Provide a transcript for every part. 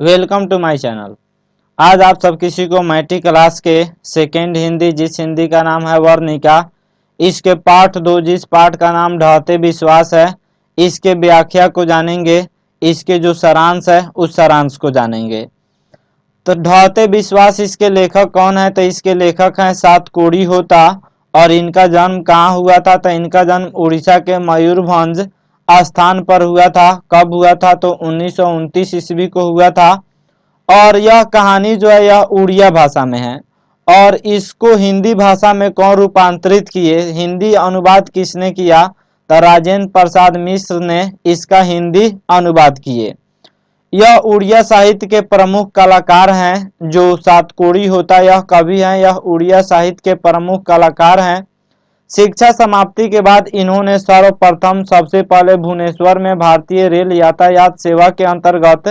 Welcome to my channel. आज आप सब किसी को मैट्रिक क्लास के सेकेंड हिंदी, जिस हिंदी का नाम है वर्णिका, इसके पाठ 2 जिस पाठ का नाम ढहते विश्वास है, इसके व्याख्या को जानेंगे। इसके जो सारांश है उस सारांश को जानेंगे। तो ढहते विश्वास इसके लेखक कौन है? तो इसके लेखक हैं सातकोड़ी होता। और इनका जन्म कहाँ हुआ था? तो इनका जन्म उड़ीसा के मयूरभंज स्थान पर हुआ था। कब हुआ था? तो 1929 ईस्वी को हुआ था। और यह कहानी जो है यह उड़िया भाषा में है। और इसको हिंदी भाषा में कौन रूपांतरित किए, हिंदी अनुवाद किसने किया? तो राजेंद्र प्रसाद मिश्र ने इसका हिंदी अनुवाद किए। यह उड़िया साहित्य के प्रमुख कलाकार हैं। जो सातकोड़ी होता यह कवि हैं, यह उड़िया साहित्य के प्रमुख कलाकार हैं। शिक्षा समाप्ति के बाद इन्होंने सर्वप्रथम सबसे पहले भुवनेश्वर में भारतीय रेल यातायात सेवा के अंतर्गत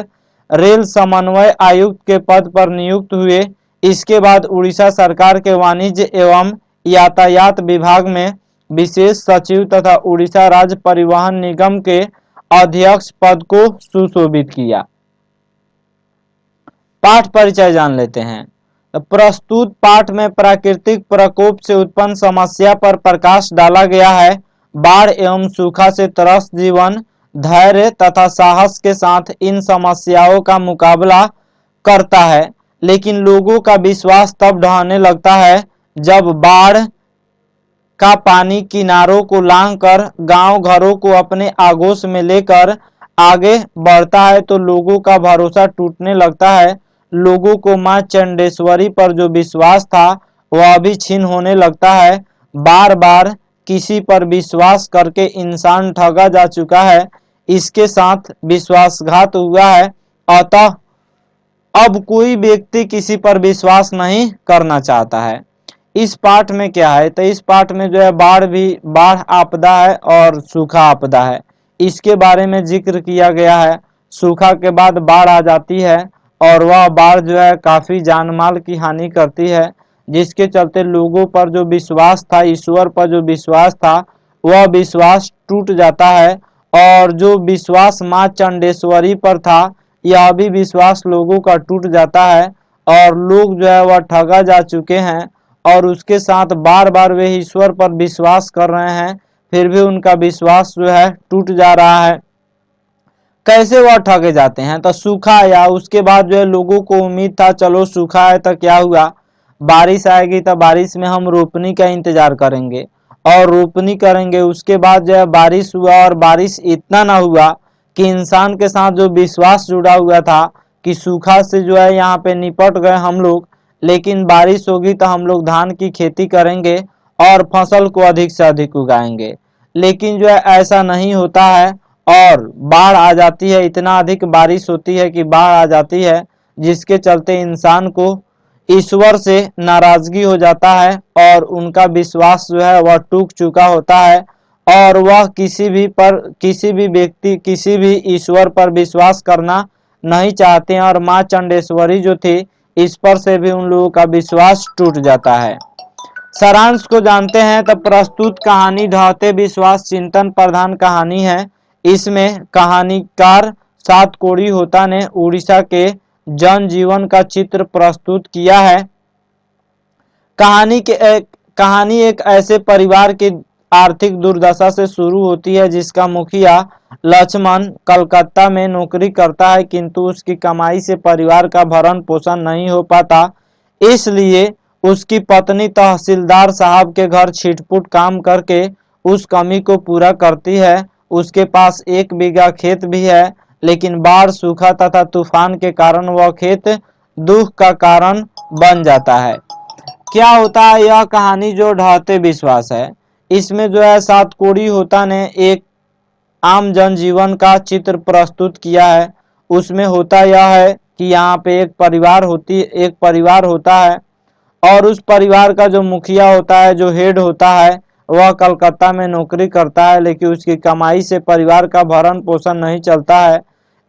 रेल समन्वय आयुक्त के पद पर नियुक्त हुए। इसके बाद उड़ीसा सरकार के वाणिज्य एवं यातायात विभाग में विशेष सचिव तथा उड़ीसा राज्य परिवहन निगम के अध्यक्ष पद को सुशोभित किया। पाठ परिचय जान लेते हैं। प्रस्तुत पाठ में प्राकृतिक प्रकोप से उत्पन्न समस्या पर प्रकाश डाला गया है। बाढ़ एवं सूखा से त्रस्त जीवन धैर्य तथा साहस के साथ इन समस्याओं का मुकाबला करता है, लेकिन लोगों का विश्वास तब ढहने लगता है जब बाढ़ का पानी किनारों को लांघकर गांव घरों को अपने आगोश में लेकर आगे बढ़ता है तो लोगों का भरोसा टूटने लगता है। लोगों को मां चंडेश्वरी पर जो विश्वास था वह भी छीन होने लगता है। बार बार किसी पर विश्वास करके इंसान ठगा जा चुका है, इसके साथ विश्वासघात हुआ है। अतः अब कोई व्यक्ति किसी पर विश्वास नहीं करना चाहता है। इस पाठ में क्या है? तो इस पाठ में जो है बाढ़ आपदा है और सूखा आपदा है, इसके बारे में जिक्र किया गया है। सूखा के बाद बाढ़ आ जाती है और वह बाढ़ जो है काफी जान माल की हानि करती है, जिसके चलते लोगों पर जो विश्वास था, ईश्वर पर जो विश्वास था, वह विश्वास टूट जाता है। और जो विश्वास मां चंडेश्वरी पर था यह भी विश्वास लोगों का टूट जाता है और लोग जो है वह ठगा जा चुके हैं। और उसके साथ बार बार वे ईश्वर पर विश्वास कर रहे हैं, फिर भी उनका विश्वास जो है टूट जा रहा है। कैसे वह ठगे जाते हैं? तो सूखा आया, उसके बाद जो है लोगों को उम्मीद था चलो सूखा है तो क्या हुआ, बारिश आएगी तो बारिश में हम रोपनी का इंतजार करेंगे और रोपनी करेंगे। उसके बाद जो है बारिश हुआ और बारिश इतना ना हुआ कि इंसान के साथ जो विश्वास जुड़ा हुआ था कि सूखा से जो है यहाँ पे निपट गए हम लोग, लेकिन बारिश होगी तो हम लोग धान की खेती करेंगे और फसल को अधिक से अधिक उगाएंगे। लेकिन जो है ऐसा नहीं होता है और बाढ़ आ जाती है। इतना अधिक बारिश होती है कि बाढ़ आ जाती है, जिसके चलते इंसान को ईश्वर से नाराजगी हो जाता है और उनका विश्वास जो है वह टूट चुका होता है और वह किसी भी व्यक्ति किसी भी ईश्वर पर विश्वास करना नहीं चाहते हैं। और मां चंडेश्वरी जो थी इस पर से भी उन लोगों का विश्वास टूट जाता है। सारांश को जानते हैं। तो प्रस्तुत कहानी ढहते विश्वास चिंतन प्रधान कहानी है। इसमें कहानीकार सातकोड़ी होता ने उड़ीसा के जनजीवन का चित्र प्रस्तुत किया है। कहानी एक ऐसे परिवार की आर्थिक दुर्दशा से शुरू होती है जिसका मुखिया लक्ष्मण कलकत्ता में नौकरी करता है, किंतु उसकी कमाई से परिवार का भरण पोषण नहीं हो पाता। इसलिए उसकी पत्नी तहसीलदार साहब के घर छिटपुट काम करके उस कमी को पूरा करती है। उसके पास 1 बीघा खेत भी है, लेकिन बाढ़ सूखा तथा तूफान के कारण वह खेत दुख का कारण बन जाता है। क्या होता है? यह कहानी जो ढहते विश्वास है, इसमें जो है सातकोड़ी होता ने एक आम जनजीवन का चित्र प्रस्तुत किया है। उसमें होता यह है कि यहाँ पे एक परिवार होता है और उस परिवार का जो मुखिया होता है, जो हेड होता है, वह कलकत्ता में नौकरी करता है, लेकिन उसकी कमाई से परिवार का भरण पोषण नहीं चलता है।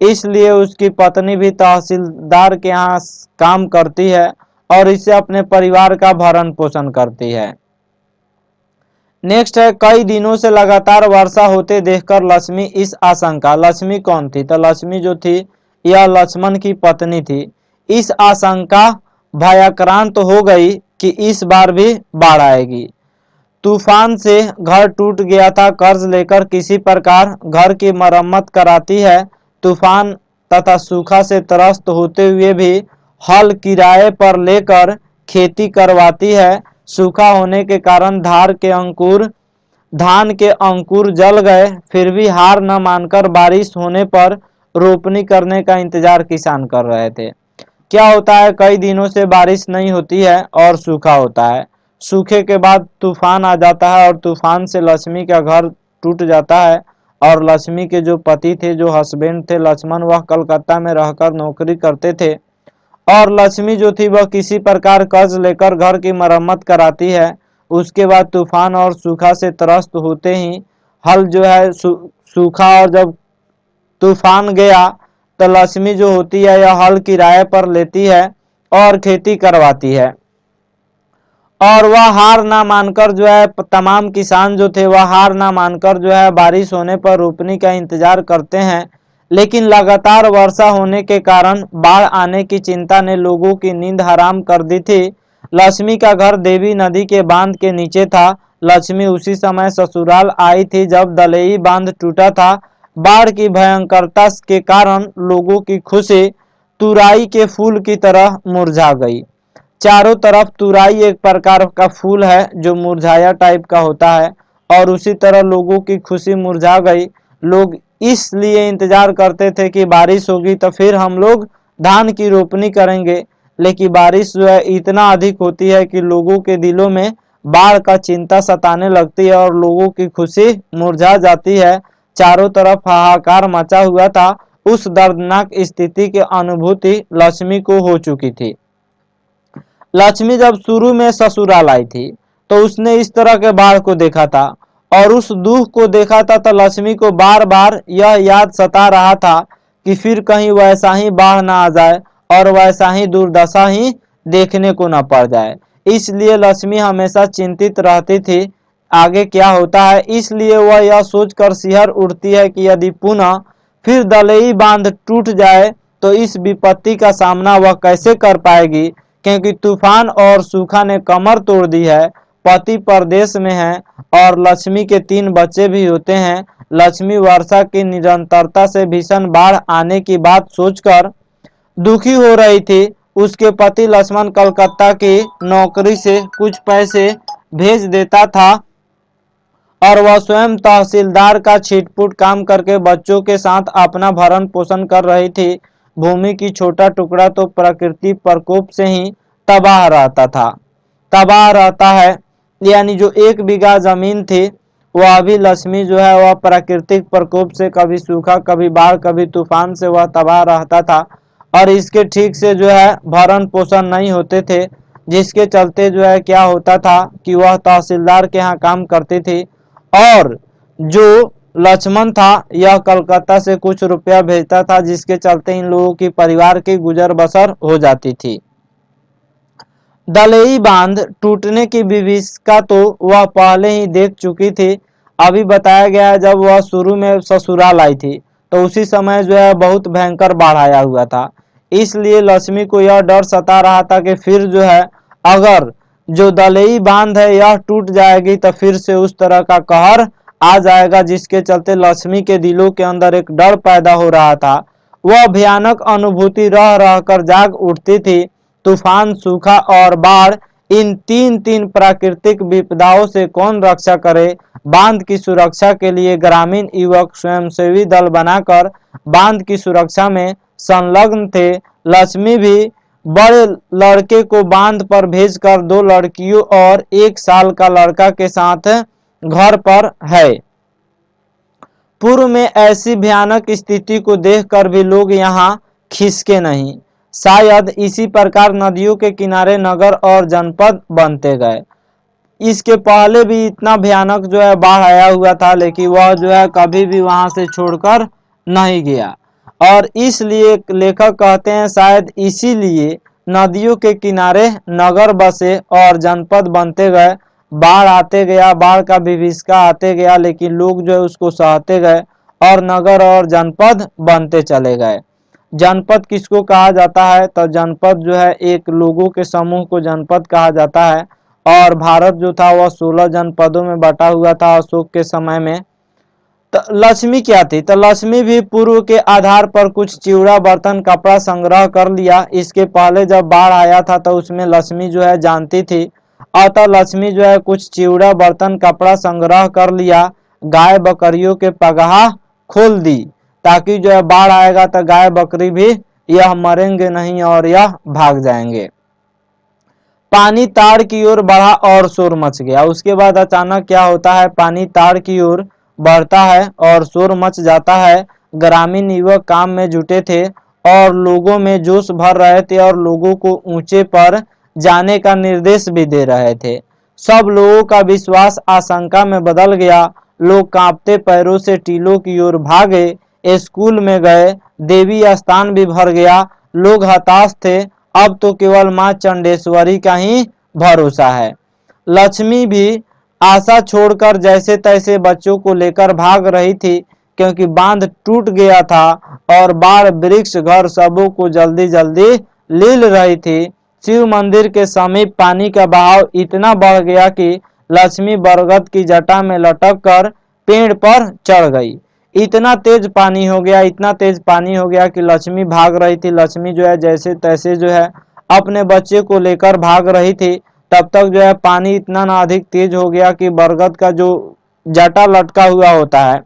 इसलिए उसकी पत्नी भी तहसीलदार के यहाँ काम करती है और इससे अपने परिवार का भरण पोषण करती है। नेक्स्ट है, कई दिनों से लगातार वर्षा होते देखकर लक्ष्मी इस आशंका। लक्ष्मी कौन थी? तो लक्ष्मी जो थी यह लक्ष्मण की पत्नी थी। इस आशंका भयाक्रांत हो गई कि इस बार भी बाढ़ आएगी। तूफान से घर टूट गया था। कर्ज लेकर किसी प्रकार घर की मरम्मत कराती है। तूफान तथा सूखा से त्रस्त होते हुए भी हल किराए पर लेकर खेती करवाती है। सूखा होने के कारण धान के अंकुर जल गए, फिर भी हार न मानकर बारिश होने पर रोपनी करने का इंतजार किसान कर रहे थे। क्या होता है, कई दिनों से बारिश नहीं होती है और सूखा होता है। सूखे के बाद तूफान आ जाता है और तूफान से लक्ष्मी का घर टूट जाता है। और लक्ष्मी के जो पति थे, जो हस्बैंड थे लक्ष्मण, वह कलकत्ता में रहकर नौकरी करते थे। और लक्ष्मी जो थी वह किसी प्रकार कर्ज लेकर घर की मरम्मत कराती है। उसके बाद तूफान और सूखा से त्रस्त होते ही हल जो है सूखा, और जब तूफान गया तो लक्ष्मी जो होती है यह हल किराए पर लेती है और खेती करवाती है। और वह हार ना मानकर जो है, तमाम किसान जो थे वह हार ना मानकर जो है बारिश होने पर रोपनी का इंतजार करते हैं। लेकिन लगातार वर्षा होने के कारण बाढ़ आने की चिंता ने लोगों की नींद हराम कर दी थी। लक्ष्मी का घर देवी नदी के बांध के नीचे था। लक्ष्मी उसी समय ससुराल आई थी जब दलेई बांध टूटा था। बाढ़ की भयंकरता के कारण लोगों की खुशी तुराई के फूल की तरह मुरझा गई। चारों तरफ तुराई एक प्रकार का फूल है जो मुरझाया टाइप का होता है, और उसी तरह लोगों की खुशी मुरझा गई। लोग इसलिए इंतजार करते थे कि बारिश होगी तो फिर हम लोग धान की रोपनी करेंगे। लेकिन बारिश जो है इतना अधिक होती है कि लोगों के दिलों में बाढ़ का चिंता सताने लगती है और लोगों की खुशी मुरझा जाती है। चारों तरफ हाहाकार मचा हुआ था। उस दर्दनाक स्थिति की अनुभूति लक्ष्मी को हो चुकी थी। लक्ष्मी जब शुरू में ससुराल आई थी तो उसने इस तरह के बाढ़ को देखा था और उस दुख को देखा था, तो लक्ष्मी को बार बार यह याद सता रहा था कि फिर कहीं वैसा ही बाढ़ ना आ जाए और वैसा ही दुर्दशा ही देखने को न पड़ जाए। इसलिए लक्ष्मी हमेशा चिंतित रहती थी आगे क्या होता है। इसलिए वह यह सोचकर सिहर उठती है कि यदि पुनः फिर दलेई बांध टूट जाए तो इस विपत्ति का सामना वह कैसे कर पाएगी, क्योंकि तूफान और सूखा ने कमर तोड़ दी है। पति परदेश में है और लक्ष्मी के 3 बच्चे भी होते हैं। लक्ष्मी वर्षा की निरंतरता से भीषण बाढ़ आने की बात सोचकर दुखी हो रही थी। उसके पति लक्ष्मण कलकत्ता की नौकरी से कुछ पैसे भेज देता था और वह स्वयं तहसीलदार का छिटपुट काम करके बच्चों के साथ अपना भरण पोषण कर रही थी। भूमि की छोटा टुकड़ा तो प्रकृति प्रकोप से ही तबाह रहता है। यानी जो 1 बीघा जमीन थी वह अभी लक्ष्मी जो है वह प्राकृतिक प्रकोप से, कभी सूखा, कभी बाढ़, कभी तूफान से वह तबाह रहता था और इसके ठीक से जो है भरण पोषण नहीं होते थे, जिसके चलते जो है क्या होता था कि वह तहसीलदार के यहाँ काम करती थी और जो लक्ष्मण था यह कलकत्ता से कुछ रुपया भेजता था, जिसके चलते इन लोगों की परिवार की गुजर बसर हो जाती थी। दलेई बांध टूटने की विभीषिका तो वह पहले ही देख चुकी थी। अभी बताया गया है जब वह शुरू में ससुराल आई थी तो उसी समय जो है बहुत भयंकर बाढ़ आया हुआ था। इसलिए लक्ष्मी को यह डर सता रहा था कि फिर जो है अगर जो दलेई बांध है यह टूट जाएगी तो फिर से उस तरह का कहर आ जाएगा, जिसके चलते लक्ष्मी के दिलों के अंदर एक डर पैदा हो रहा था। वह भयानक अनुभूति रह रहकर जाग उठती थी। तूफान, सूखा और बाढ़, इन तीन प्राकृतिक विपदाओं से कौन रक्षा करे। बांध की सुरक्षा के लिए ग्रामीण युवक स्वयंसेवी दल बनाकर बांध की सुरक्षा में संलग्न थे। लक्ष्मी भी बड़े लड़के को बांध पर भेजकर 2 लड़कियों और 1 साल का लड़का के साथ घर पर है। पूर्व में ऐसी भयानक स्थिति को देखकर भी लोग यहाँ खिसके नहीं। शायद इसी प्रकार नदियों के किनारे नगर और जनपद बनते गए। इसके पहले भी इतना भयानक जो है बाढ़ आया हुआ था, लेकिन वह जो है कभी भी वहां से छोड़कर नहीं गया। और इसलिए लेखक कहते हैं शायद इसीलिए नदियों के किनारे नगर बसे और जनपद बनते गए। बाढ़ आते गया, बाढ़ का विभीषिका आते गया, लेकिन लोग जो है उसको सहते गए और नगर और जनपद बनते चले गए। जनपद किसको कहा जाता है? तो जनपद जो है एक लोगों के समूह को जनपद कहा जाता है। और भारत जो था वह 16 जनपदों में बटा हुआ था अशोक के समय में। तो लक्ष्मी क्या थी? तो लक्ष्मी भी पूर्व के आधार पर कुछ चिवड़ा बर्तन कपड़ा संग्रह कर लिया। इसके पहले जब बाढ़ आया था तो उसमें लक्ष्मी जो है जानती थी, अतः लक्ष्मी जो है कुछ चिवड़ा बर्तन कपड़ा संग्रह कर लिया। गाय बकरियों के पगहा खोल दी, ताकि जो है बाढ़ आएगा तो गाय बकरी भी यह मरेंगे नहीं और यह भाग जाएंगे। पानी ताड़ की ओर बढ़ा और शोर मच गया। उसके बाद अचानक क्या होता है? पानी ताड़ की ओर बढ़ता है और शोर मच जाता है। ग्रामीण युवक काम में जुटे थे और लोगों में जोश भर रहे थे और लोगों को ऊंचे पर जाने का निर्देश भी दे रहे थे। सब लोगों का विश्वास आशंका में बदल गया। लोग कांपते पैरों से टीलों की ओर भागे, स्कूल में गए, देवी स्थान भी भर गया। लोग हताश थे, अब तो केवल मां चंडेश्वरी का ही भरोसा है। लक्ष्मी भी आशा छोड़कर जैसे तैसे बच्चों को लेकर भाग रही थी, क्योंकि बांध टूट गया था और बाढ़ वृक्ष घर सबों को जल्दी जल्दी लील रही थी। शिव मंदिर के समीप पानी का बहाव इतना बढ़ गया कि लक्ष्मी बरगद की जटा में लटक कर पेड़ पर चढ़ गई। इतना तेज पानी हो गया, इतना तेज पानी हो गया कि लक्ष्मी भाग रही थी। लक्ष्मी जो है जैसे तैसे जो है अपने बच्चे को लेकर भाग रही थी। तब तक जो है पानी इतना ना अधिक तेज हो गया कि बरगद का जो जटा लटका हुआ होता है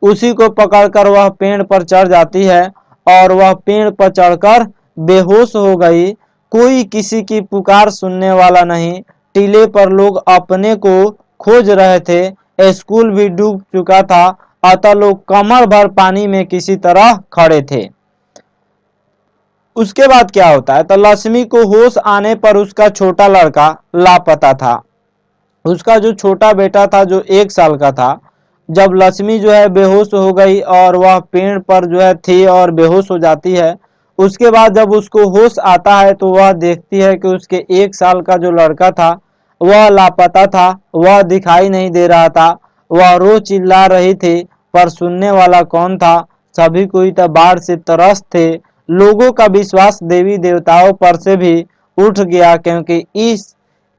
उसी को पकड़कर वह पेड़ पर चढ़ जाती है और वह पेड़ पर चढ़कर बेहोश हो गई। कोई किसी की पुकार सुनने वाला नहीं। टीले पर लोग अपने को खोज रहे थे। स्कूल भी डूब चुका था, अतः लोग कमर भर पानी में किसी तरह खड़े थे। उसके बाद क्या होता है? तो लक्ष्मी को होश आने पर उसका छोटा लड़का लापता था। उसका जो छोटा बेटा था जो 1 साल का था, जब लक्ष्मी जो है बेहोश हो गई और वह पेड़ पर जो है थी और बेहोश हो जाती है, उसके बाद जब उसको होश आता है तो वह देखती है कि उसके 1 साल का जो लड़का था वह लापता था, वह दिखाई नहीं दे रहा था। वह रो चिल्ला रही थी, पर सुनने वाला कौन था? सभी कोई तो बाढ़ से त्रस्त थे। लोगों का विश्वास देवी देवताओं पर से भी उठ गया, क्योंकि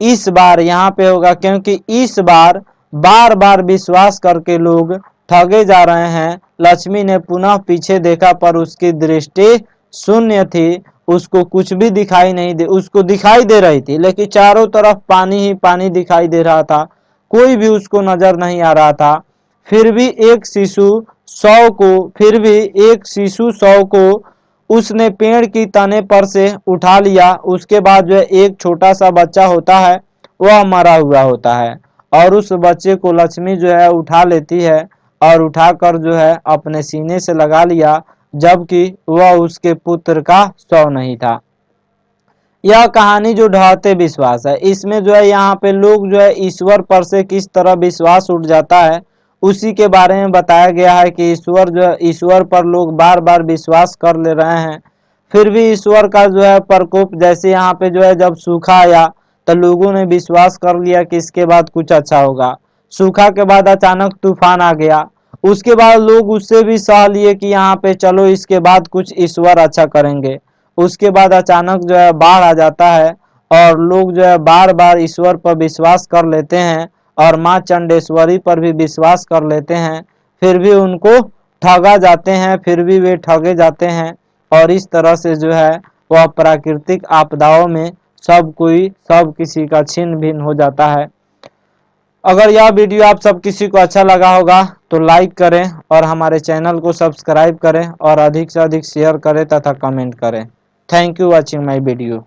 इस बार यहाँ पे होगा, क्योंकि इस बार बार बार विश्वास करके लोग ठगे जा रहे हैं। लक्ष्मी ने पुनः पीछे देखा पर उसकी दृष्टि शून्य थी। उसको कुछ भी दिखाई नहीं दे, उसको दिखाई दे रही थी लेकिन चारों तरफ पानी ही पानी दिखाई दे रहा था, कोई भी उसको नजर नहीं आ रहा था। फिर भी एक शिशु शव को उसने पेड़ की तने पर से उठा लिया। उसके बाद जो है एक छोटा सा बच्चा होता है वह मरा हुआ होता है और उस बच्चे को लक्ष्मी जो है उठा लेती है और उठाकर जो है अपने सीने से लगा लिया, जबकि वह उसके पुत्र का शव नहीं था। यह कहानी जो ढाते विश्वास है, इसमें जो है यहाँ पे लोग जो है ईश्वर पर से किस तरह विश्वास उठ जाता है उसी के बारे में बताया गया है कि ईश्वर पर लोग बार बार विश्वास कर ले रहे हैं, फिर भी ईश्वर का जो है प्रकोप, जैसे यहाँ पे जो है जब सूखा आया तो लोगों ने विश्वास कर लिया कि इसके बाद कुछ अच्छा होगा। सूखा के बाद अचानक तूफान आ गया, उसके बाद लोग उससे भी सह लिए कि यहाँ पे चलो इसके बाद कुछ ईश्वर अच्छा करेंगे। उसके बाद अचानक जो है बाढ़ आ जाता है और लोग जो है बार बार ईश्वर पर विश्वास कर लेते हैं और माँ चंडेश्वरी पर भी विश्वास कर लेते हैं, फिर भी उनको ठगा जाते हैं, फिर भी वे ठगे जाते हैं। और इस तरह से जो है वह प्राकृतिक आपदाओं में सब किसी का छिन्न भिन्न हो जाता है। अगर यह वीडियो आप सब किसी को अच्छा लगा होगा तो लाइक करें और हमारे चैनल को सब्सक्राइब करें और अधिक से अधिक शेयर करें तथा कमेंट करें। Thank you watching my video.